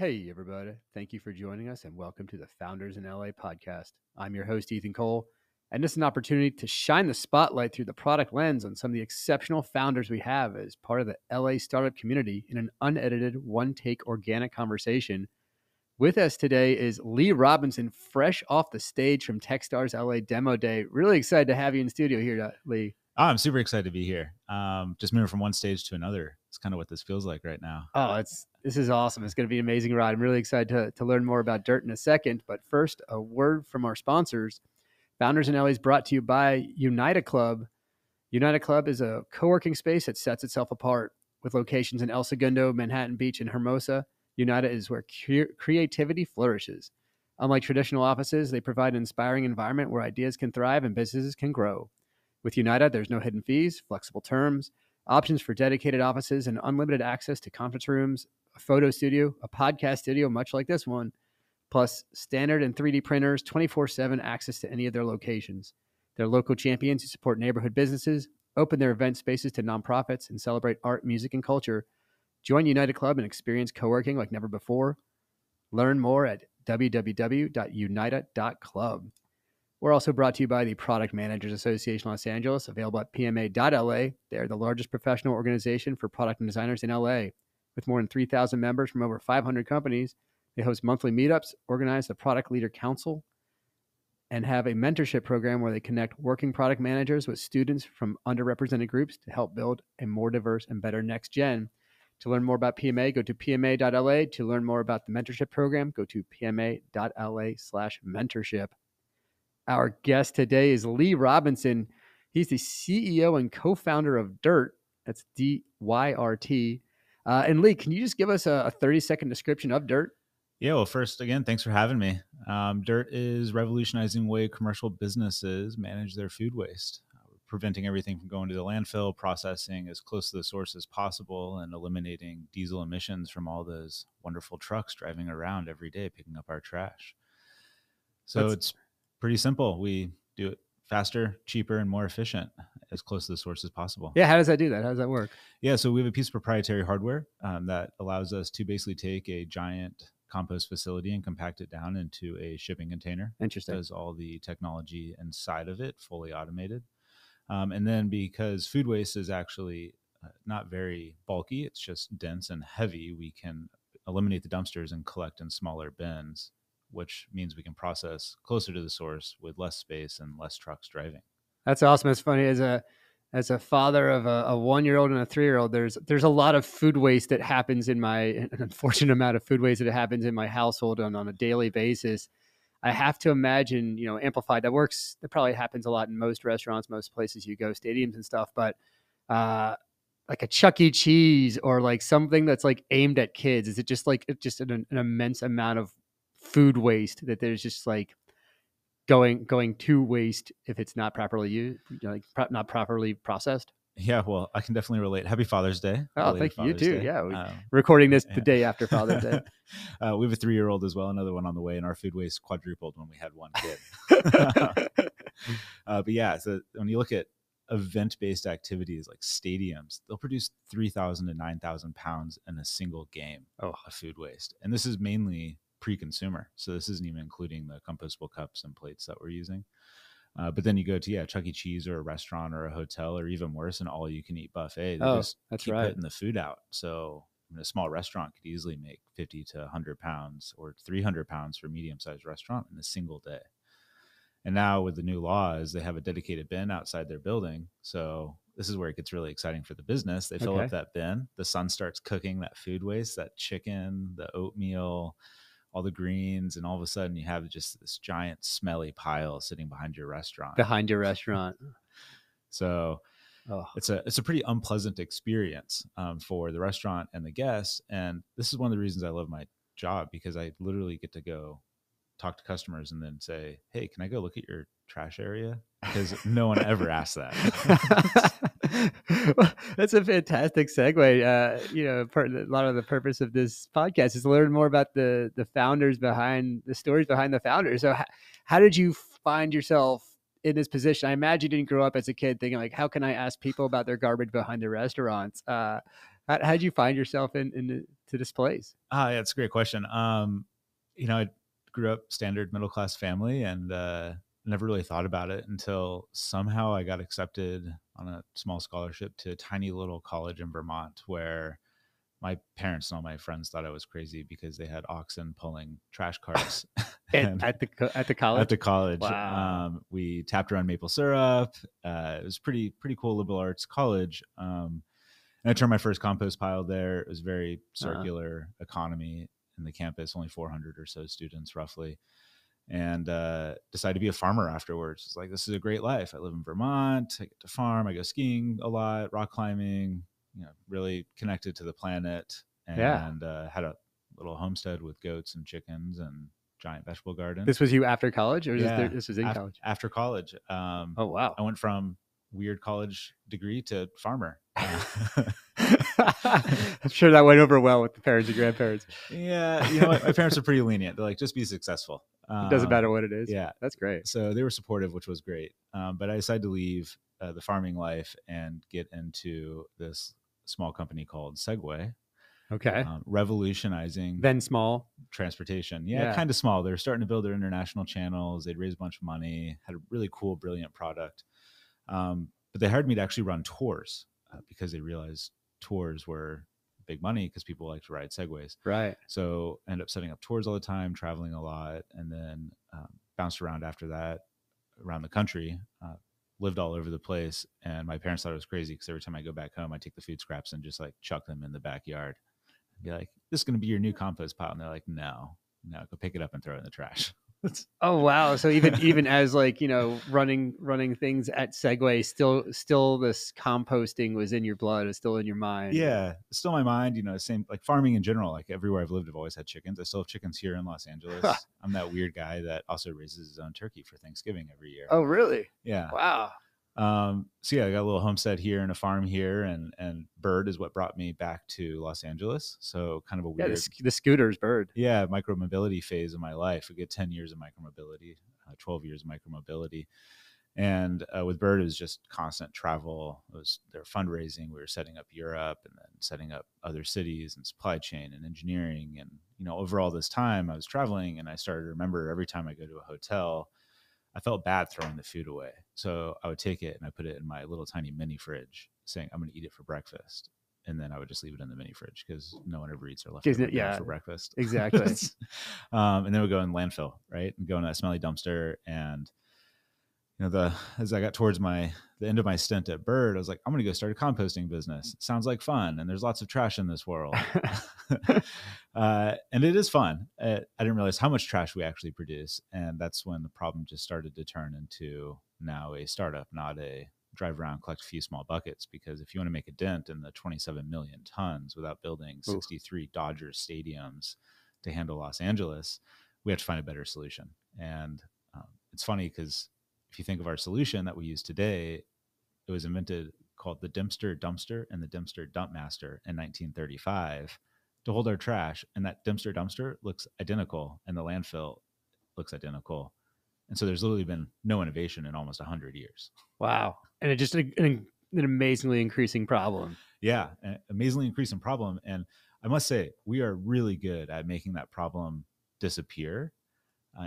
Hey, everybody. Thank you for joining us and welcome to the Founders in LA podcast. I'm your host, Ethan Cole, and this is an opportunity to shine the spotlight through the product lens on some of the exceptional founders we have as part of the LA startup community in an unedited, one-take organic conversation. With us today is Lee Robinson, fresh off the stage from Techstars LA Demo Day. Really excited to have you in studio here, Lee. Oh, I'm super excited to be here. Just moving from one stage to another. It's kind of what this feels like right now. Oh, this is awesome. It's going to be an amazing ride. I'm really excited to learn more about Dyrt in a second. But first, a word from our sponsors. Founders in LA is brought to you by Unita Club. Unita Club is a co-working space that sets itself apart. With locations in El Segundo, Manhattan Beach, and Hermosa, Unita is where creativity flourishes. Unlike traditional offices, they provide an inspiring environment where ideas can thrive and businesses can grow. With Unita, there's no hidden fees, flexible terms, options for dedicated offices, and unlimited access to conference rooms, a photo studio, a podcast studio, much like this one, plus standard and 3D printers, 24/7 access to any of their locations. They're local champions who support neighborhood businesses, open their event spaces to nonprofits, and celebrate art, music, and culture. Join Unita Club and experience co-working like never before. Learn more at www.unita.club. We're also brought to you by the Product Managers Association Los Angeles, available at pma.la. They are the largest professional organization for product and designers in LA. With more than 3,000 members from over 500 companies, they host monthly meetups, organize the Product Leader Council, and have a mentorship program where they connect working product managers with students from underrepresented groups to help build a more diverse and better next gen. To learn more about PMA, go to pma.la. To learn more about the mentorship program, go to pma.la/mentorship. Our guest today is Lee Robinson. He's the CEO and co-founder of Dyrt. That's DYRT. And Lee, can you just give us a 30-second description of Dyrt? Yeah, well, first, again, thanks for having me. Dyrt is revolutionizing the way commercial businesses manage their food waste, preventing everything from going to the landfill, processing as close to the source as possible, and eliminating diesel emissions from all those wonderful trucks driving around every day picking up our trash. So it's pretty simple. We do it faster, cheaper, and more efficient, as close to the source as possible. Yeah, how does that do that? How does that work? Yeah, so we have a piece of proprietary hardware that allows us to basically take a giant compost facility and compact it down into a shipping container. Interesting. It does all the technology inside of it, fully automated. And then because food waste is actually not very bulky, it's just dense and heavy, we can eliminate the dumpsters and collect in smaller bins, which means we can process closer to the source with less space and less trucks driving. That's awesome. It's funny, as a father of a 1-year-old and a 3-year-old, there's a lot of food waste that happens an unfortunate amount of food waste that happens in my household on a daily basis. I have to imagine, amplified. That probably happens a lot in most restaurants, most places you go, stadiums and stuff. But like a Chuck E. Cheese or like something that's like aimed at kids, is it just like an immense amount of food waste that there's just like going to waste if it's not properly used, not properly processed? Yeah, well, I can definitely relate. Happy Father's Day. Oh, thank you. You too. Day. Yeah, we're recording this the day after Father's Day. We have a 3-year-old as well, another one on the way, and our food waste quadrupled when we had one kid. But yeah, so when you look at event-based activities like stadiums, they'll produce 3,000 to 9,000 pounds in a single game of food waste. And this is mainly pre-consumer. So this isn't even including the compostable cups and plates that we're using. But then you go to Chuck E. Cheese or a restaurant or a hotel, or even worse, an all-you-can-eat buffet. They just keep putting the food out. So a small restaurant could easily make 50 to 100 pounds or 300 pounds for a medium-sized restaurant in a single day. And now with the new laws, they have a dedicated bin outside their building. So this is where it gets really exciting for the business. They fill up that bin. The sun starts cooking that food waste, that chicken, the oatmeal, all the greens, and all of a sudden you have just this giant smelly pile sitting behind your restaurant. So it's a pretty unpleasant experience for the restaurant and the guests. And this is one of the reasons I love my job, because I literally get to go talk to customers and then say, hey, can I go look at your trash area? Because no one ever asks that. That's a fantastic segue. A lot of the purpose of this podcast is to learn more about the founders behind the stories behind the founders. So how did you find yourself in this position? I imagine you didn't grow up as a kid thinking like, how can I ask people about their garbage behind their restaurants? How'd you find yourself to this place? Yeah, it's a great question. I grew up standard middle class family and never really thought about it until somehow I got accepted on a small scholarship to a tiny little college in Vermont where my parents and all my friends thought I was crazy because they had oxen pulling trash carts. And At the at college? the college, Wow. we tapped around maple syrup. It was pretty cool liberal arts college. And I turned my first compost pile there. It was very Uh-huh. circular economy in the campus, only 400 or so students roughly, and decided to be a farmer afterwards. It's like, this is a great life. I live in Vermont. I get to farm. I go skiing a lot, rock climbing, really connected to the planet, Yeah. and had a little homestead with goats and chickens and giant vegetable garden. This was you after college, or Yeah. this was in college? After college, Oh, wow. I went from weird college degree to farmer. I'm sure that went over well with the parents and grandparents. Yeah, my parents are pretty lenient. They're like, just be successful. It doesn't matter what it is. Yeah, That's great. so they were supportive, which was great. But I decided to leave the farming life and get into this small company called Segway, Okay. revolutionizing Then small. transportation. Yeah, Yeah. kind of small. They were starting to build their international channels. They'd raised a bunch of money, had a really cool, brilliant product. But they hired me to actually run tours because they realized tours were big money because people like to ride segways. Right. So I ended up setting up tours all the time, traveling a lot, and then bounced around after that around the country. Lived all over the place, and my parents thought it was crazy because every time I go back home, I take the food scraps and just like chuck them in the backyard. I'd be like, "This is going to be your new compost pile," and they're like, "No, no, go pick it up and throw it in the trash." Oh wow! So even as like running things at Segway, still this composting was in your blood, is still in your mind. Yeah, it's still my mind. Same like farming in general. Like everywhere I've lived, I've always had chickens. I still have chickens here in Los Angeles. I'm that weird guy that also raises his own turkey for Thanksgiving every year. Oh really? Yeah. Wow. So yeah, I got a little homestead here and a farm here, and Bird is what brought me back to Los Angeles. So kind of a Yeah, weird, the scooter's Bird. yeah, micromobility phase of my life. A good 10 years of micromobility, 12 years of micromobility. And with Bird, it was just constant travel. It was their fundraising. We were setting up Europe and then setting up other cities and supply chain and engineering. And, over all this time I was traveling, and I started to remember every time I go to a hotel, I felt bad throwing the food away. So I would take it and I put it in my little tiny mini fridge saying, I'm going to eat it for breakfast. And then I would just leave it in the mini fridge because no one ever eats their leftover dinner for breakfast. Exactly. And then we go in landfill, right? And go in that smelly dumpster. And as I got towards the end of my stint at Bird, I was like, I'm going to go start a composting business. It sounds like fun, and there's lots of trash in this world. And it is fun. I didn't realize how much trash we actually produce, and that's when the problem just started to turn into now a startup, not a drive around, collect a few small buckets. Because if you want to make a dent in the 27 million tons without building 63 Dodgers stadiums to handle Los Angeles, we have to find a better solution. And it's funny because if you think of our solution that we use today, it was invented called the Dempster Dumpster and the Dempster Dump Master in 1935 to hold our trash. And that Dempster Dumpster looks identical, and the landfill looks identical. And so there's literally been no innovation in almost 100 years. Wow. And it's just an amazingly increasing problem. Yeah, an amazingly increasing problem. And I must say, we are really good at making that problem disappear.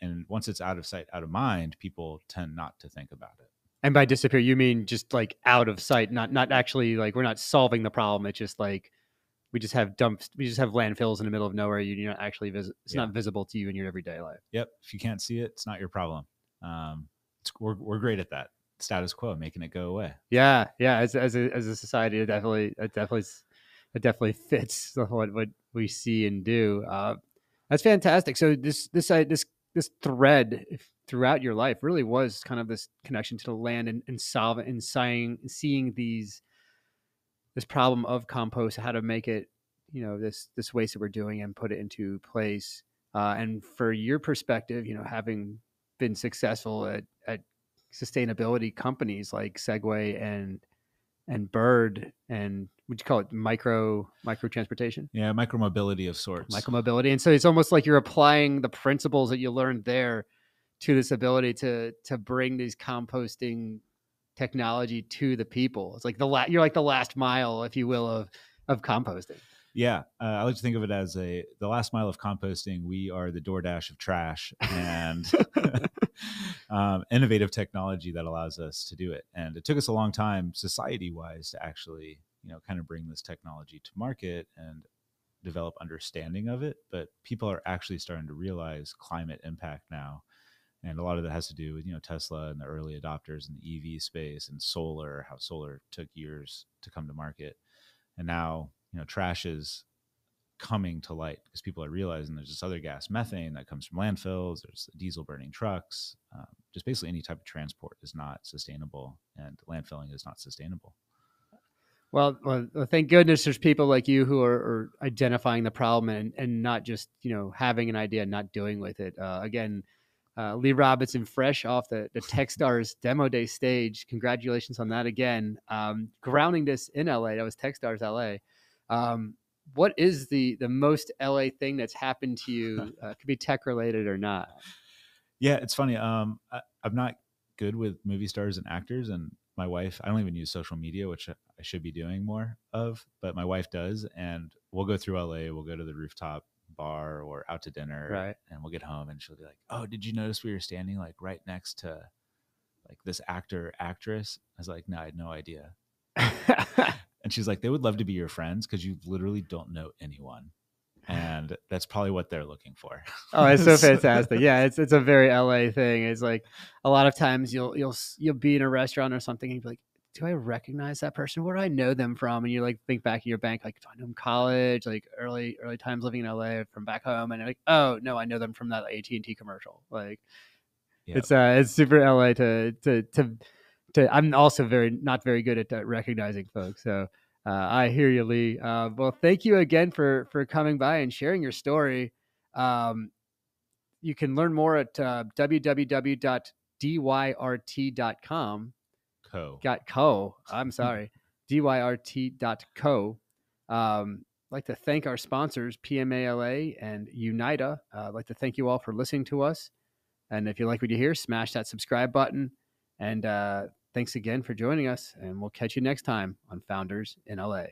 And once it's out of sight, out of mind, people tend not to think about it. And by disappear, you mean just like out of sight, not actually like we're not solving the problem. It's just like we just have landfills in the middle of nowhere. You're not actually it's not visible to you in your everyday life. Yep. If you can't see it, it's not your problem. We're great at that. Status quo, making it go away. Yeah. As a society, it definitely fits what we see and do. That's fantastic. So this thread throughout your life really was kind of this connection to the land and seeing this problem of compost, how to make it, this waste that we're doing and put it into place. And for your perspective, having been successful at sustainability companies like Segway and Bird, and would you call it micro transportation? Yeah, micromobility of sorts. Micromobility. And so it's almost like you're applying the principles that you learned there to this ability to bring these composting technology to the people. It's like you're like the last mile, if you will, of composting. Yeah, I like to think of it as the last mile of composting. We are the DoorDash of trash, and innovative technology that allows us to do it. And it took us a long time, society-wise, to actually, kind of bring this technology to market and develop understanding of it. But people are actually starting to realize climate impact now, and a lot of that has to do with Tesla and the early adopters in the EV space and solar. How solar took years to come to market, and now trash is coming to light because people are realizing there's this other gas, methane, that comes from landfills. There's diesel burning trucks. Just basically any type of transport is not sustainable, and landfilling is not sustainable. Well, thank goodness there's people like you who are identifying the problem and not just having an idea and not doing with it. Again, Lee Robinson, fresh off the Techstars Demo Day stage. Congratulations on that again. Grounding this in LA. That was Techstars LA. What is the most LA thing that's happened to you? Could be tech related or not. Yeah, it's funny. I'm not good with movie stars and actors, and my wife, I don't even use social media, which I should be doing more of, but my wife does. And we'll go through LA, we'll go to the rooftop bar or out to dinner, right? And we'll get home and she'll be like, "Oh, did you notice we were standing like right next to like this actor, actress?" I was like, "No, I had no idea." And she's like, "They would love to be your friends because you literally don't know anyone." And that's probably what they're looking for. Oh, it's so fantastic. Yeah, it's a very LA thing. It's like a lot of times you'll be in a restaurant or something and you'll be like, do I recognize that person? Where do I know them from? And you like think back in your bank, like, do I know them college, like early times living in LA from back home? And you're like, oh no, I know them from that AT&T commercial. Like, yep. It's super LA to I'm also not very good at recognizing folks. So I hear you, Lee. Well, thank you again for coming by and sharing your story. You can learn more at www.dyrt.com. Co. I'm sorry. dyrt.co. I'd like to thank our sponsors, PMALA and Unita. I'd like to thank you all for listening to us. And if you like what you hear, smash that subscribe button. And thanks again for joining us. And we'll catch you next time on Founders in LA.